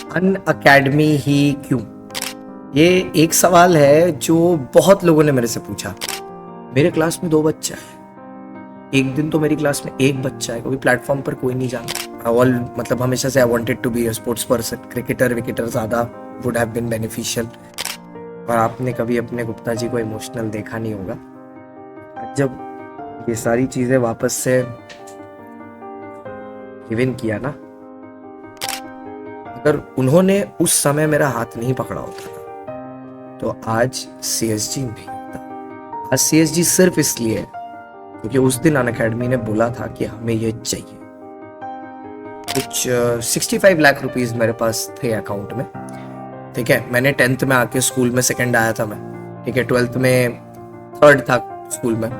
अन academy ही क्यों? ये एक सवाल है जो बहुत लोगों ने मेरे से पूछा। मेरे क्लास में 2 बच्चा है, एक दिन तो मेरी क्लास में 1 बच्चा है, कभी प्लेटफॉर्म पर कोई नहीं जाना। ऑल मतलब हमेशा से I wanted to be a sports person, cricketer विकेटर ज़्यादा वुड हैव बीन बेनिफिशियल। और आपने कभी अपने गुप्ता जी को इमोशनल देखा नहीं होगा। जब ये सारी चीज़ें वापस से गिवन किया ना, अगर उन्होंने उस समय मेरा हाथ नहीं पकड़ा होता था तो आज सीएसजी नहीं होता। आज सीएसजी सिर्फ इसलिए है क्योंकि उस दिन अनअकैडमी ने बोला था कि हमें ये चाहिए। कुछ 65 लाख रुपीस मेरे पास थे अकाउंट में, ठीक है। मैंने 10th में आके स्कूल में सेकंड आया था मैं, ठीक है। 12th में 3rd था स्कूल में।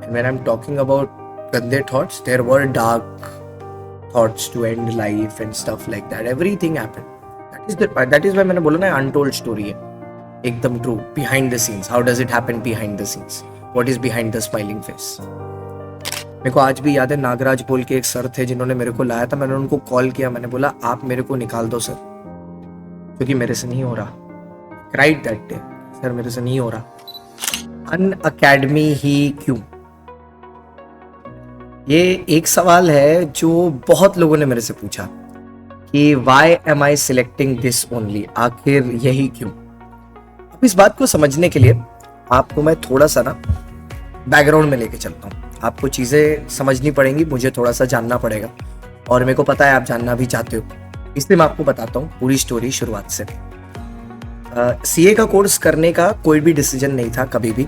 When I'm talking about गंदे thoughts, there were dark thoughts to end life and stuff like that. Everything happened. That is why मैंने बोला ना untold story है, एकदम true. Behind the scenes, how does it happen behind the scenes? What is behind the smiling face? मेरे को आज भी याद है, नागराज बोल के एक सर थे जिन्होंने मेरे को लाया था। मैंने उनको कॉल किया, मैंने बोला आप मेरे को निकाल दो सर, क्योंकि मेरे से नहीं हो रहा। Cried that day, सर मेरे से नहीं हो रहा। अन अकेडमी ही क्यों? ये एक सवाल है जो बहुत लोगों ने मेरे से पूछा कि why am I selecting this only, आखिर यही क्यों। अब इस बात को समझने के लिए आपको मैं थोड़ा सा ना बैकग्राउंड में लेके चलता हूँ। आपको चीज़ें समझनी पड़ेंगी, मुझे थोड़ा सा जानना पड़ेगा, और मेरे को पता है आप जानना भी चाहते हो, इसलिए मैं आपको बताता हूँ पूरी स्टोरी शुरुआत से। सीए का कोर्स करने का कोई भी डिसीजन नहीं था कभी भी,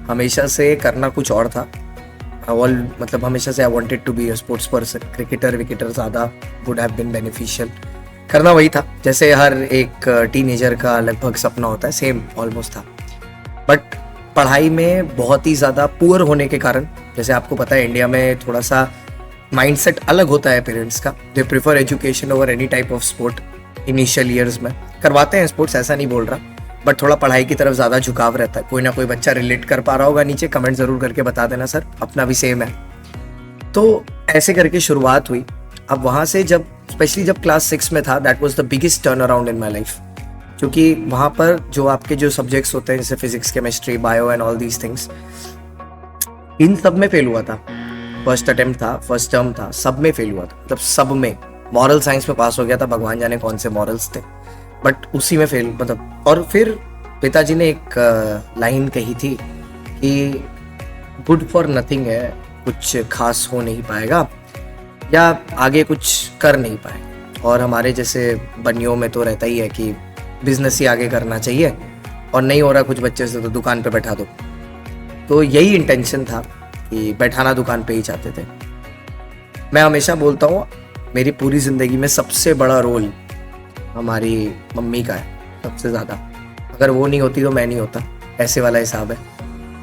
हमेशा से करना कुछ और था। मतलब हमेशा से I wanted to be a sports person, cricketer विकेटर ज़्यादा वुड हैव बीन बेनिफिशियल। करना वही था जैसे हर एक टीनेजर का लगभग सपना होता है, सेम ऑलमोस्ट था। बट पढ़ाई में बहुत ही ज़्यादा पुअर होने के कारण, जैसे आपको पता है इंडिया में थोड़ा सा माइंडसेट अलग होता है पेरेंट्स का। They prefer education over any type of sport. Initial years में करवाते हैं स्पोर्ट्स, ऐसा नहीं बोल रहा, बट थोड़ा पढ़ाई की तरफ ज़्यादा झुकाव रहता है। कोई ना कोई बच्चा रिलेट कर पा रहा होगा, नीचे कमेंट ज़रूर करके बता देना सर, अपना भी सेम है। तो ऐसे करके शुरुआत हुई। अब वहाँ से जब स्पेशली जब क्लास 6 में था, that was the biggest turn around in my life, क्योंकि वहाँ पर जो आपके जो सब्जेक्ट्स होते हैं जैसे physics chemistry bio and all these things, इन सब में फेल हुआ था। फर्स्ट अटेम्प्ट था, फर्स्ट टर्म था, सब में फेल हुआ था। मतलब सब में, मॉरल साइंस में पास हो गया था, भगवान जाने कौन से मॉरल्स थे, बट उसी में फेल। मतलब और फिर पिताजी ने एक लाइन कही थी कि गुड फॉर नथिंग है, कुछ खास हो नहीं पाएगा या आगे कुछ कर नहीं पाएगा। और हमारे जैसे बनियों में तो रहता ही है कि बिजनेस ही आगे करना चाहिए, और नहीं हो रहा कुछ बच्चे से तो दुकान पे बैठा दो। तो यही इंटेंशन था कि बैठाना दुकान पे ही चाहते थे। मैं हमेशा बोलता हूँ मेरी पूरी ज़िंदगी में सबसे बड़ा रोल हमारी मम्मी का है, सबसे ज़्यादा। अगर वो नहीं होती तो मैं नहीं होता, ऐसे वाला हिसाब है।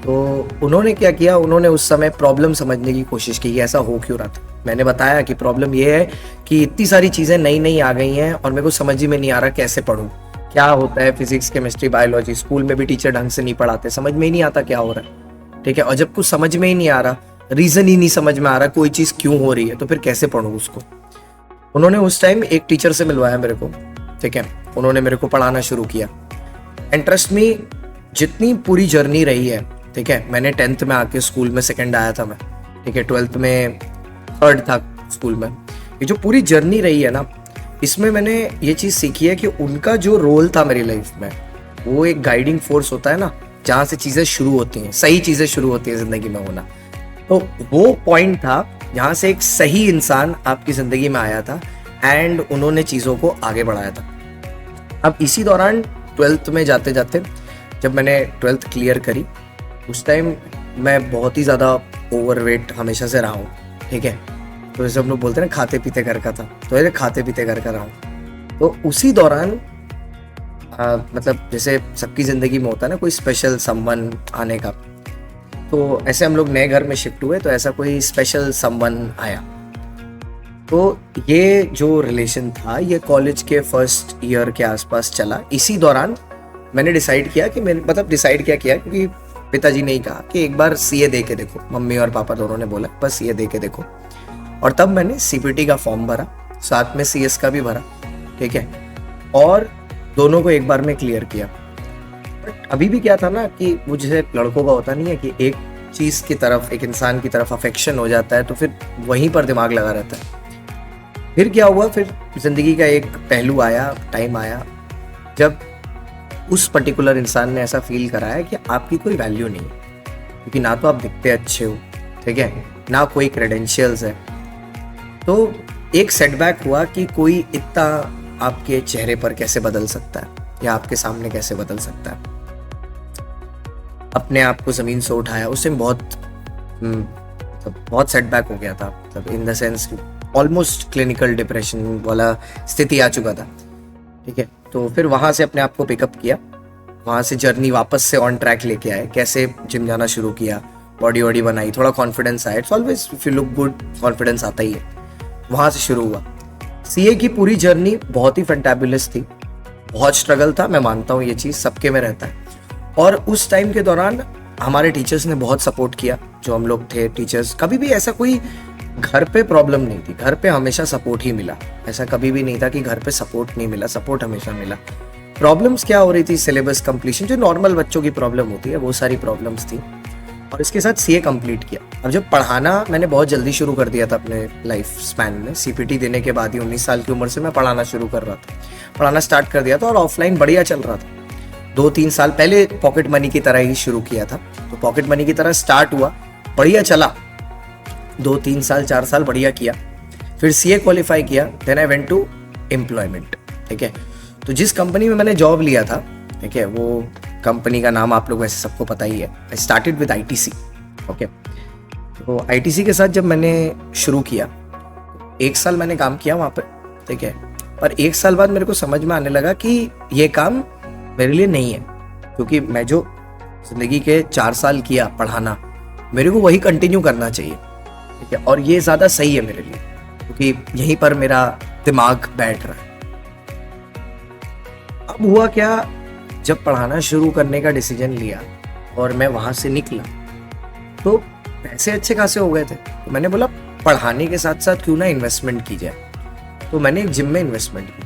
तो उन्होंने क्या किया, उन्होंने उस समय प्रॉब्लम समझने की कोशिश की, ऐसा हो क्यों रहा था। मैंने बताया कि प्रॉब्लम ये है कि इतनी सारी चीज़ें नई नई आ गई हैं और मेरे को समझ ही में नहीं आ रहा कैसे पढूं, क्या होता है फिजिक्स केमिस्ट्री बायोलॉजी। स्कूल में भी टीचर ढंग से नहीं पढ़ाते, समझ में ही नहीं आता क्या हो रहा है, ठीक है। और जब कुछ समझ में ही नहीं आ रहा, रीज़न ही नहीं समझ में आ रहा कोई चीज़ क्यों हो रही है, तो फिर कैसे पढ़ूँ उसको। उन्होंने उस टाइम एक टीचर से मिलवाया मेरे को, ठीक है। उन्होंने मेरे को पढ़ाना शुरू किया। एंड ट्रस्ट मी, जितनी पूरी जर्नी रही है, ठीक है। मैंने 10th में आके स्कूल में सेकंड आया था मैं, ठीक है। 12th में 3rd था स्कूल में। ये जो पूरी जर्नी रही है ना, इसमें मैंने ये चीज़ सीखी है कि उनका जो रोल था मेरी लाइफ में, वो एक गाइडिंग फोर्स होता है ना, जहाँ से चीज़ें शुरू होती हैं, सही चीज़ें शुरू होती हैं ज़िंदगी में होना। तो वो पॉइंट था जहाँ से एक सही इंसान आपकी ज़िंदगी में आया था एंड उन्होंने चीज़ों को आगे बढ़ाया था। अब इसी दौरान 12th में जाते जाते जब मैंने 12th क्लियर करी, उस टाइम मैं बहुत ही ज़्यादा ओवरवेट हमेशा से रहा हूँ, ठीक है। तो जैसे हम लोग बोलते हैं ना, खाते पीते घर का था, तो ऐसे खाते पीते घर का रहा हूँ। तो उसी दौरान मतलब जैसे सबकी ज़िंदगी में होता है ना कोई स्पेशल समवन आने का, तो ऐसे हम लोग नए घर में शिफ्ट हुए, तो ऐसा कोई स्पेशल समवन आया। तो ये जो रिलेशन था ये कॉलेज के फर्स्ट ईयर के आसपास चला। इसी दौरान मैंने डिसाइड किया कि डिसाइड क्या किया, क्योंकि पिताजी ने ही कहा कि एक बार सीए दे के देखो, मम्मी और पापा दोनों ने बोला बस सीए दे के देखो। और तब मैंने सीपीटी का फॉर्म भरा, साथ में सीएस का भी भरा, ठीक है। और दोनों को एक बार में क्लियर किया। बट अभी भी क्या था ना कि वो जैसे लड़कों का होता नहीं है कि एक चीज़ की तरफ, एक इंसान की तरफ अफेक्शन हो जाता है तो फिर वहीं पर दिमाग लगा रहता है। फिर क्या हुआ, फिर ज़िंदगी का एक पहलू आया, टाइम आया जब उस पर्टिकुलर इंसान ने ऐसा फील कराया कि आपकी कोई वैल्यू नहीं है, क्योंकि ना तो आप दिखते अच्छे हो, ठीक है, ना कोई क्रेडेंशियल्स है। तो एक सेटबैक हुआ कि कोई इतना आपके चेहरे पर कैसे बदल सकता है या आपके सामने कैसे बदल सकता है। अपने आप को ज़मीन से उठाया, उससे बहुत सेटबैक हो गया था, मतलब in the sense almost clinical depression वाला स्थिति आ चुका था, ठीक है। तो फिर वहाँ से अपने आप को पिकअप किया, वहाँ से जर्नी वापस से ऑन ट्रैक लेके आए, कैसे जिम जाना शुरू किया, बॉडी वॉडी बनाई, थोड़ा कॉन्फिडेंस आया। It's always if you look good confidence आता ही है। वहाँ से शुरू हुआ। सीए की पूरी जर्नी बहुत ही फैंटाबुलस थी, बहुत स्ट्रगल था, मैं मानता हूँ ये चीज़ सबके में रहता है। और उस टाइम के दौरान हमारे टीचर्स ने बहुत सपोर्ट किया, जो हम लोग थे टीचर्स। कभी भी ऐसा कोई घर पे प्रॉब्लम नहीं थी, घर पे हमेशा सपोर्ट ही मिला। ऐसा कभी भी नहीं था कि घर पे सपोर्ट नहीं मिला, सपोर्ट हमेशा मिला। प्रॉब्लम्स क्या हो रही थी, सिलेबस कंप्लीशन, जो नॉर्मल बच्चों की प्रॉब्लम होती है, वो सारी प्रॉब्लम्स थी। और इसके साथ सीए कंप्लीट किया। अब जब पढ़ाना मैंने बहुत जल्दी शुरू कर दिया था अपने लाइफ स्पैन में, सीपीटी देने के बाद ही 19 साल की उम्र से मैं पढ़ाना शुरू कर रहा था, पढ़ाना स्टार्ट कर दिया था। और ऑफलाइन बढ़िया चल रहा था। 2-3 साल पहले पॉकेट मनी की तरह ही शुरू किया था, तो पॉकेट मनी की तरह स्टार्ट हुआ, बढ़िया चला, 2-3 साल 4 साल बढ़िया किया। फिर सीए क्वालिफाई किया, then I went to employment, ठीक है। तो जिस कंपनी में मैंने जॉब लिया था, ठीक है, वो कंपनी का नाम आप लोग वैसे सबको पता ही है। I started with ITC, okay. तो आईटीसी के साथ जब मैंने शुरू किया, 1 साल मैंने काम किया वहाँ पर, ठीक है। पर 1 साल बाद मेरे को समझ में आने लगा कि ये काम मेरे लिए नहीं है, क्योंकि मैं जो जिंदगी के 4 साल किया पढ़ाना, मेरे को वही कंटिन्यू करना चाहिए, ठीक है। और ये ज़्यादा सही है मेरे लिए, क्योंकि यहीं पर मेरा दिमाग बैठ रहा है। अब हुआ क्या, जब पढ़ाना शुरू करने का डिसीजन लिया और मैं वहाँ से निकला, तो पैसे अच्छे खासे हो गए थे। तो मैंने बोला पढ़ाने के साथ साथ क्यों ना इन्वेस्टमेंट की जाए। तो मैंने एक जिम में इन्वेस्टमेंट की,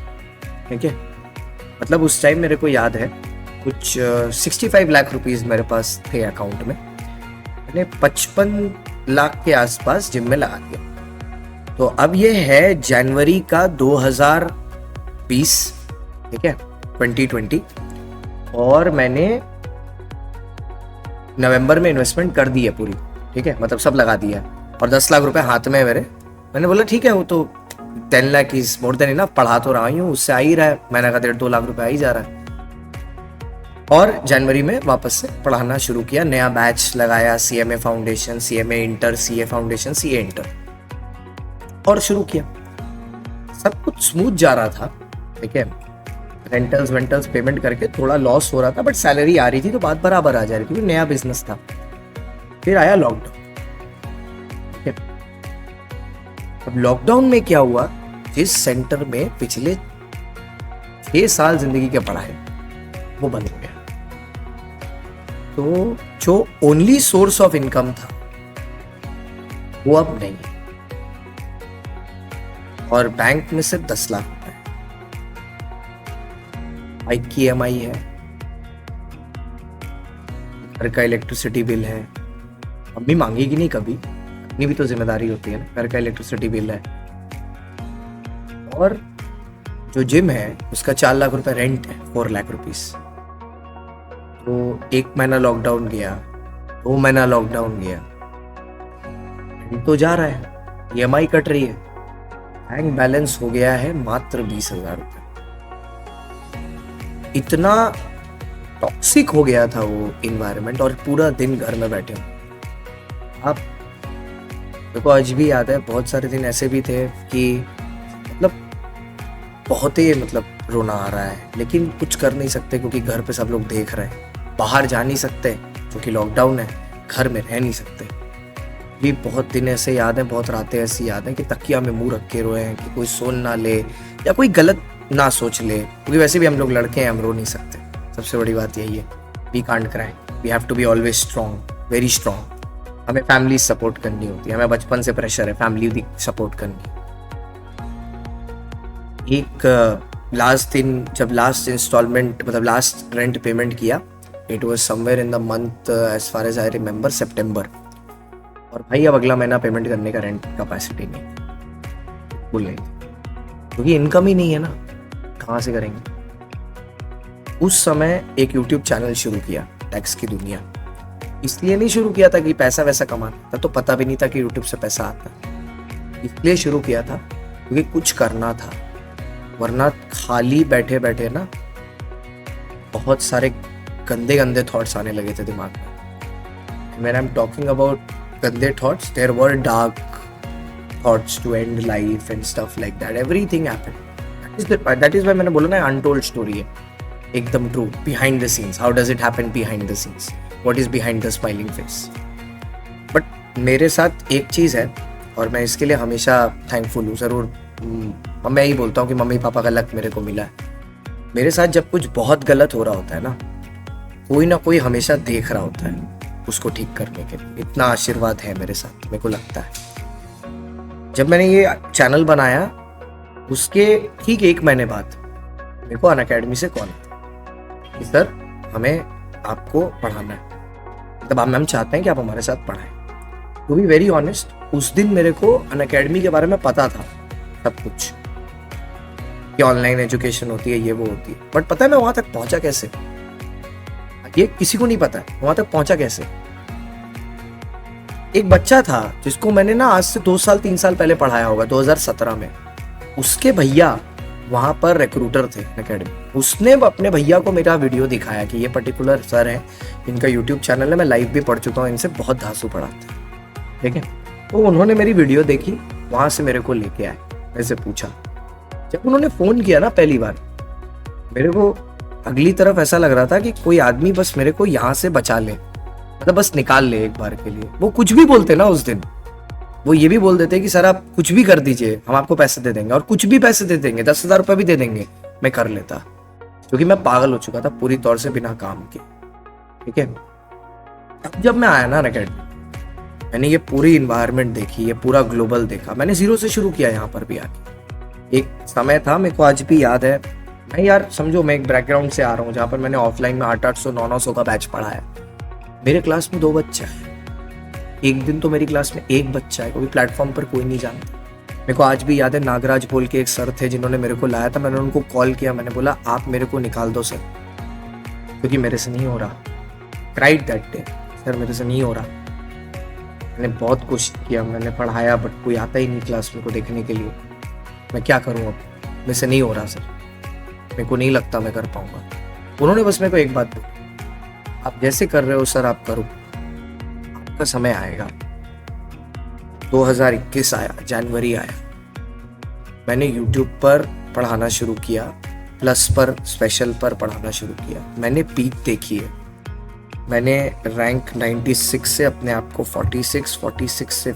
ठीक है। मतलब उस टाइम मेरे को याद है कुछ 65 लाख रुपीज़ मेरे पास थे अकाउंट में। मैंने 55 लाख के आसपास जिम में लगा दिया। तो अब ये है जनवरी का 2020, ठीक है, 2020। और मैंने नवंबर में इन्वेस्टमेंट कर दी है पूरी, ठीक है, मतलब सब लगा दिया। और 10 लाख रुपए हाथ में है मेरे। मैंने बोला ठीक है, वो तो 10 lakh is more than enough, पढ़ा तो रहा हूँ, उससे आ ही रहा है, महीने का 1.5-2 लाख रुपए आ ही जा रहा है। और जनवरी में वापस से पढ़ाना शुरू किया, नया बैच लगाया, CMA foundation, CMA inter, CA foundation, CA inter, और शुरू किया। सब कुछ स्मूथ जा रहा था, ठीक है। रेंटल्स वेंटल्स पेमेंट करके थोड़ा लॉस हो रहा था, बट सैलरी आ रही थी तो बात बराबर आ जा रही थी, क्योंकि नया बिजनेस था। फिर आया लॉकडाउन, ठीक है। अब लॉकडाउन में क्या हुआ, जिस सेंटर में पिछले 6 साल जिंदगी के पढ़ाए वो बंद हो गया। तो जो ओनली सोर्स ऑफ इनकम था वो अब नहीं है। और बैंक में सिर्फ 10 लाख रुपए, बाइक की EMI है, घर का इलेक्ट्रिसिटी बिल है, मम्मी मांगेगी नहीं कभी, अपनी भी तो जिम्मेदारी होती है ना, घर का इलेक्ट्रिसिटी बिल है। और जो जिम है उसका 4 लाख रुपए रेंट है, 4 लाख रुपीस। तो 1 महीना लॉकडाउन गया, 2 महीना लॉकडाउन गया, रेंट तो जा रहा है, EMI कट रही है, बैंक बैलेंस हो गया है मात्र 20,000 रुपए। इतना टॉक्सिक हो गया था वो इन्वायरमेंट, और पूरा दिन घर में बैठे हूँ। आप देखो, आज भी याद है, बहुत सारे दिन ऐसे भी थे कि मतलब बहुत ही रोना आ रहा है, लेकिन कुछ कर नहीं सकते क्योंकि घर पे सब लोग देख रहे हैं। बाहर जा नहीं सकते क्योंकि लॉकडाउन है, घर में रह नहीं सकते। भी बहुत दिन ऐसे याद हैं, बहुत रातें ऐसी याद हैं कि तकिया में मुंह रख के रोए हैं कि कोई सुन ना ले या कोई गलत ना सोच ले, क्योंकि वैसे भी हम लोग लड़के हैं, हम रो नहीं सकते। सबसे बड़ी बात यही है, we can't cry, we have to be always strong, very strong. हमें फैमिली सपोर्ट करनी होती है, हमें बचपन से प्रेशर है फैमिली की सपोर्ट करनी। एक जब लास्ट इंस्टॉलमेंट मतलब लास्ट रेंट पेमेंट किया, it was somewhere in the month as far as I remember सितंबर। और भाई अब अगला महीना पेमेंट करने का रेंट कैपेसिटी नहीं, बिल्कुल नहीं, क्योंकि इनकम ही नहीं है ना, कहाँ से करेंगे। उस समय एक यूट्यूब चैनल शुरू किया, टैक्स की दुनिया। इसलिए नहीं शुरू किया था कि पैसा वैसा कमाना था, तो पता भी नहीं था कि यूट्यूब से पैसा आता है। इसलिए शुरू किया था क्योंकि कुछ करना था, वरना खाली बैठे बैठे ना बहुत सारे गंदे गंदे थॉट्स आने लगे थे दिमाग में। When I'm talking about गंदे thoughts, there were dark thoughts to end life and stuff like that. Everything happened. That is why मैंने बोला ना untold story है, एकदम true. Behind the scenes, how does it happen behind the scenes? What is behind the smiling face? But मेरे साथ एक चीज़ है और मैं इसके लिए हमेशा थैंकफुल हूँ ज़रूर। मैं ही बोलता हूँ कि मम्मी पापा का लक मेरे को मिला है। मेरे साथ जब कुछ बहुत गलत हो रहा होता है ना, कोई ना कोई हमेशा देख रहा होता है उसको ठीक करने के लिए। इतना आशीर्वाद है मेरे साथ, मेरे को लगता है। जब मैंने ये चैनल बनाया उसके ठीक 1 महीने बाद मेरे को अनअकैडमी से कॉल आया कि सर हमें आपको पढ़ाना है, मतलब हम चाहते हैं कि आप हमारे साथ पढ़ाएं। टू बी वेरी ऑनेस्ट, उस दिन मेरे को अनअकैडमी के बारे में पता था सब कुछ, कि ऑनलाइन एजुकेशन होती है, ये वो होती है, बट पता है मैं वहां तक पहुंचा कैसे, ये किसी को नहीं पता है वहां तक पहुंचा कैसे। एक बच्चा था जिसको मैंने ना आज से 2 साल 3 साल पहले पढ़ाया होगा, 2017 में। उसके भैया वहां पर रिक्रूटर थे अकेडमी। उसने अपने भैया को मेरा वीडियो दिखाया कि ये पर्टिकुलर सर है, इनका यूट्यूब चैनल है, मैं लाइव भी पढ़ चुका हूँ, इनसे बहुत धांसू पढ़ाते हैं, ठीक है। तो उन्होंने मेरी वीडियो देखी, वहां से मेरे को लेके आए, मेरे से पूछा। जब उन्होंने फोन किया ना पहली बार, मेरे को अगली तरफ ऐसा लग रहा था कि कोई आदमी बस मेरे को यहाँ से बचा ले, मतलब बस निकाल ले एक बार के लिए। वो कुछ भी बोलते ना उस दिन, वो ये भी बोल देते कि सर आप कुछ भी कर दीजिए, हम आपको पैसे दे देंगे, और कुछ भी पैसे दे देंगे, 10,000 रुपये भी दे देंगे, मैं कर लेता, क्योंकि मैं पागल हो चुका था पूरी तौर से बिना काम के, ठीक है। अब जब मैं आया ना अकेडमी, मैंने ये पूरी इन्वायरमेंट देखी, ये पूरा ग्लोबल देखा। मैंने 0 से शुरू किया यहाँ पर भी आके। एक समय था, मेरे को आज भी याद है, मैं यार समझो मैं एक बैकग्राउंड से आ रहा हूँ जहाँ पर मैंने ऑफलाइन में 800 900 का बैच पढ़ाया। मेरे क्लास में 2 बच्चे हैं, एक दिन तो मेरी क्लास में 1 बच्चा है, क्योंकि प्लेटफॉर्म पर कोई नहीं जानता। मेरे को आज भी याद है, नागराज बोल के एक सर थे जिन्होंने मेरे को लाया था। मैंने उनको कॉल किया, मैंने बोला आप मेरे को निकाल दो सर, क्योंकि मेरे से नहीं हो रहा। क्राइड दैट डे, सर मेरे से नहीं हो रहा। मैंने बहुत कोशिश किया, मैंने पढ़ाया, बट कोई आता ही नहीं क्लास में को देखने के लिए। मैं क्या करूँ अब, मेरे से नहीं हो रहा सर, मेरे को नहीं लगता मैं कर पाऊंगा। उन्होंने बस मेरे को एक बात बोली, आप जैसे कर रहे हो सर आप करो, आपका समय आएगा। 2021 आया, जनवरी आया, मैंने YouTube पर पढ़ाना शुरू किया, प्लस पर स्पेशल पर पढ़ाना शुरू किया। मैंने पीक देखी है, मैंने रैंक 96 से अपने आप को 46, 46 से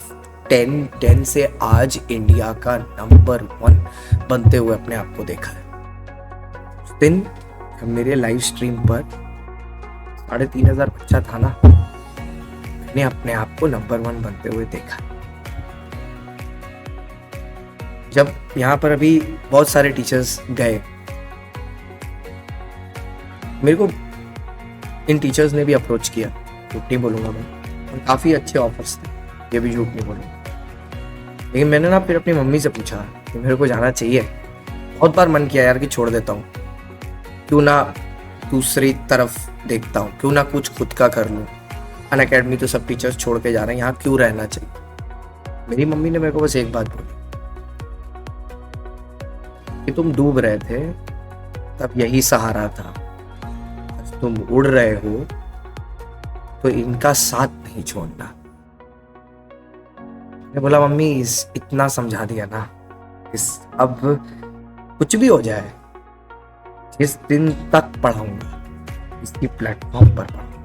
10 से आज इंडिया का नंबर 1 बनते हुए अपने आप को देखा है। उस दिन मेरे लाइव स्ट्रीम पर 3,500 बच्चा था ना, मैंने अपने आप को नंबर 1 बनते हुए देखा। जब यहाँ पर अभी बहुत सारे टीचर्स गए, मेरे को इन टीचर्स ने भी अप्रोच किया, झूठ नहीं बोलूँगा मैं, और काफ़ी अच्छे ऑफर्स थे, ये भी झूठ नहीं बोलूँगा। लेकिन मैंने ना फिर अपनी मम्मी से पूछा कि मेरे को जाना चाहिए। बहुत बार मन किया यार कि छोड़ देता हूँ, क्यों ना दूसरी तरफ देखता हूँ, क्यों ना कुछ खुद का कर लूँ। अनअकैडमी तो सब टीचर्स छोड़ के जा रहे हैं, यहाँ क्यों रहना चाहिए। मेरी मम्मी ने मेरे को बस एक बात बोली कि तुम डूब रहे थे तब यही सहारा था, तुम उड़ रहे हो तो इनका साथ नहीं छोड़ना। मैं बोला मम्मी इतना समझा दिया ना, अब कुछ भी हो जाए, जिस दिन तक पढ़ाऊंगा इसकी प्लेटफॉर्म पर पढ़ाऊंगा।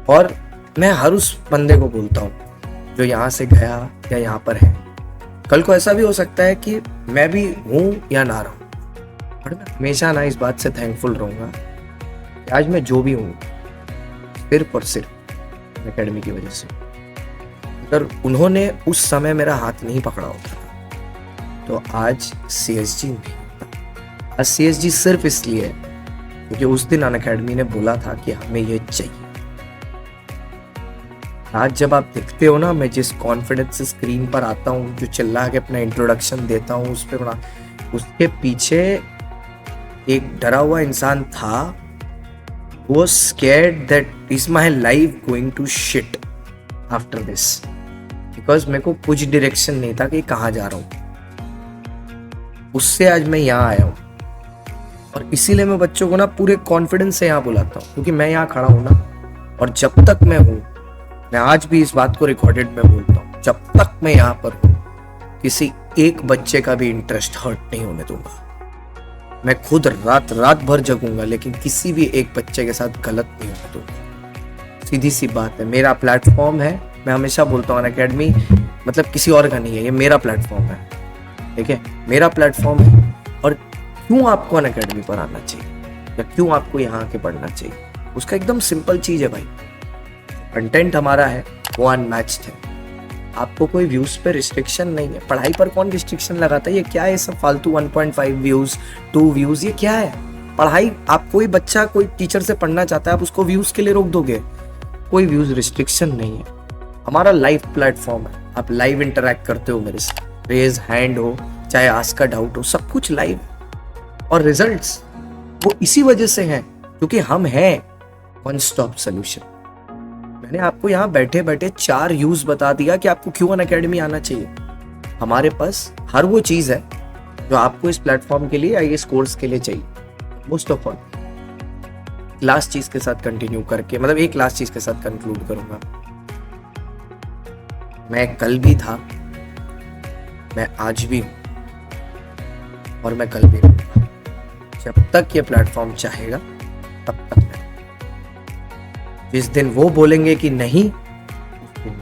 और मैं हर उस बंदे को बोलता हूँ जो यहाँ से गया या यहाँ पर है, कल को ऐसा भी हो सकता है कि मैं भी हूँ या ना रहूँ, पर मैं हमेशा ना इस बात से थैंकफुल रहूँगा कि आज मैं जो भी हूँ सिर्फ और सिर्फ अकेडमी की वजह से। अगर उन्होंने उस समय मेरा हाथ नहीं पकड़ा होता तो आज CSG नहीं होता। आज CSG सिर्फ इसलिए है क्योंकि उस दिन अनअकैडमी ने बोला था कि हमें ये चाहिए। आज जब आप देखते हो ना, मैं जिस कॉन्फिडेंस से स्क्रीन पर आता हूँ, जो चिल्ला के अपना इंट्रोडक्शन देता हूँ, उस पे बड़ा, उसके पीछे एक डरा हुआ इंसान था। वो scared that is my life going to shit after this, because मेरे को कुछ डायरेक्शन नहीं था कि कहाँ जा रहा हूँ। उससे आज मैं यहाँ आया हूँ, और इसीलिए मैं बच्चों को ना पूरे कॉन्फिडेंस से यहाँ बुलाता हूँ, क्योंकि मैं यहाँ खड़ा हूँ ना, और जब तक मैं हूँ, मैं आज भी इस बात को रिकॉर्डेड में बोलता हूँ, जब तक मैं यहाँ पर हूँ, किसी एक बच्चे का भी इंटरेस्ट हर्ट नहीं होने दूंगा। मैं खुद रात भर जगूंगा, लेकिन किसी भी एक बच्चे के साथ गलत नहीं होने दूंगा। सीधी सी बात है, मेरा प्लेटफॉर्म है। मैं हमेशा बोलता हूँ अनअकैडमी मतलब किसी और का नहीं है, ये मेरा प्लेटफॉर्म है, ठीक है, मेरा प्लेटफॉर्म है। और क्यों आपको अनअकैडमी पर आना चाहिए या क्यों आपको यहाँ आके पढ़ना चाहिए, उसका एकदम सिंपल चीज है भाई। कंटेंट हमारा है वो अनमैच्ड है। आपको कोई व्यूज पे रिस्ट्रिक्शन नहीं है। पढ़ाई पर कौन रिस्ट्रिक्शन लगाता है? ये क्या है सब फालतू 1.5 व्यूज 2 व्यूज, ये क्या है? पढ़ाई, आप कोई बच्चा कोई टीचर से पढ़ना चाहता है, आप उसको व्यूज के लिए रोक दोगे? कोई व्यूज रिस्ट्रिक्शन नहीं है। हमारा लाइव प्लेटफॉर्म है, आप लाइव इंटरेक्ट करते हो मेरे से, रेज हैंड हो चाहे आस्क का डाउट हो, सब कुछ लाइव। और रिजल्ट्स वो इसी वजह से हैं क्योंकि हम हैं वन स्टॉप सोल्यूशन। मैंने आपको यहाँ बैठे बैठे 4 यूज बता दिया कि आपको क्यों अनअकैडमी आना चाहिए। हमारे पास हर वो चीज है जो आपको इस प्लेटफॉर्म के लिए या इस कोर्स के लिए चाहिए। मोस्ट ऑफ ऑल लास्ट चीज के साथ कंटिन्यू करके, मतलब एक लास्ट चीज के साथ कंक्लूड करूंगा। मैं कल भी था, मैं आज भी हूं, और मैं कल भी रहूंगा। जब तक ये प्लेटफॉर्म चाहेगा तब तक मैं। जिस दिन वो बोलेंगे कि नहीं, उस दिन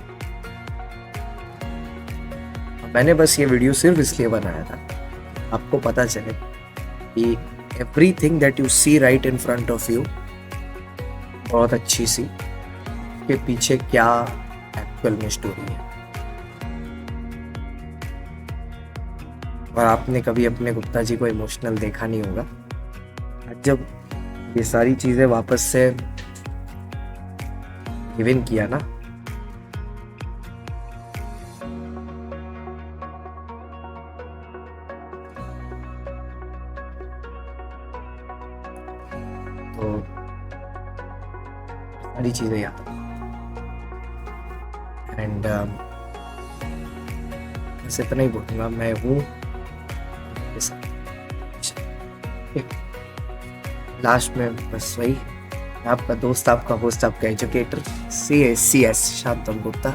मैंने बस ये वीडियो सिर्फ इसलिए बनाया था आपको पता चले कि everything that you see right in front of you बहुत अच्छी सी, के पीछे क्या एक्चुअल में स्टोरी है। और आपने कभी अपने गुप्ता जी को इमोशनल देखा नहीं होगा। जब ये सारी चीजें वापस से गिवन किया ना, तो सारी चीजें याद। एंड बस इतना ही बोलूंगा, मैं हूँ लास्ट में बस वही, आपका दोस्त, आपका होस्ट, आपका educator CS Shantanu Gupta,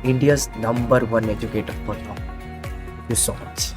India's number 1 educator for now. Thank you so much.